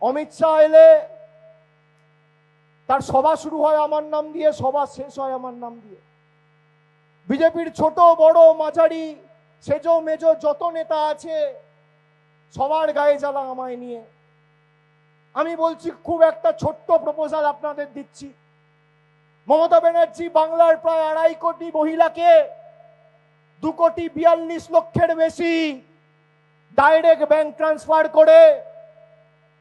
অমিত শাহ এলে তার সভা শুরু হয় আমার নাম দিয়ে, সভা শেষ হয় আমার নাম দিয়ে। বিজেপির ছোট বড় মাঝারি সেজো মেজো যত নেতা আছে সবার গায়ে জ্বালা আমায় নিয়ে। আমি বলছি খুব একটা ছোট্ট প্রপোজাল আপনাদের দিচ্ছি। মমতা ব্যানার্জি বাংলার প্রায় 2.5 কোটি মহিলাকে 2,42,00,000 বেশি ডাইরেক্ট ব্যাংক ট্রান্সফার করে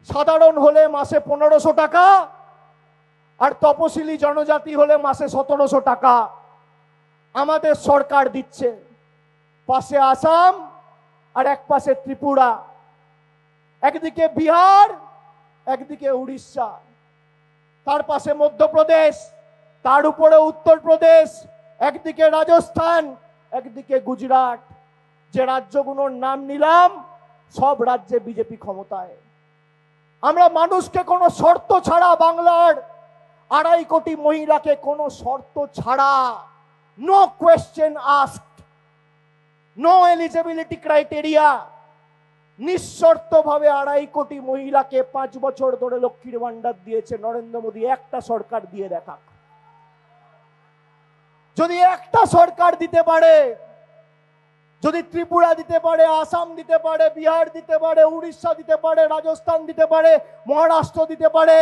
সাধারণ হলে মাসে 1500 টাকা আর তপশিলি জনজাতি হলে মাসে 1700 টাকা আমাদের সরকার দিচ্ছে। পাশে আসাম আর এক পাশে ত্রিপুরা, একদিকে বিহার একদিকে উড়িষ্যা, তার পাশে মধ্যপ্রদেশ, তার উপরে উত্তরপ্রদেশ, একদিকে রাজস্থান একদিকে গুজরাট। যে রাজ্যগুলোর নাম নিলাম সব রাজ্যে বিজেপি ক্ষমতায়। আমরা মানুষকে কোনো শর্ত ছাড়া, বাংলার 2.5 কোটি মহিলাকে কোনো শর্ত ছাড়া, no question asked, no eligibility criteria, নিঃশর্তভাবে 2.5 কোটি মহিলাকে 5 বছর ধরে লক্ষ্মীর ভান্ডার দিয়েছে নরেন্দ্র মোদী। একটা সরকার দিয়ে দেখা, যদি একটা সরকার দিতে পারে, যদি ত্রিপুরা দিতে পারে, আসাম দিতে পারে, বিহার দিতে পারে, উড়িষ্যা দিতে পারে, রাজস্থান দিতে পারে, মহারাষ্ট্র দিতে পারে,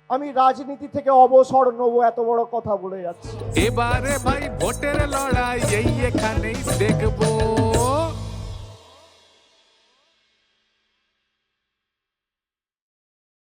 আমি রাজনীতি থেকে অবসর নেব। এত বড় কথা বলে যাচ্ছি। এবারে ভাই ভোটের লড়াই এই এখানেই দেখবো।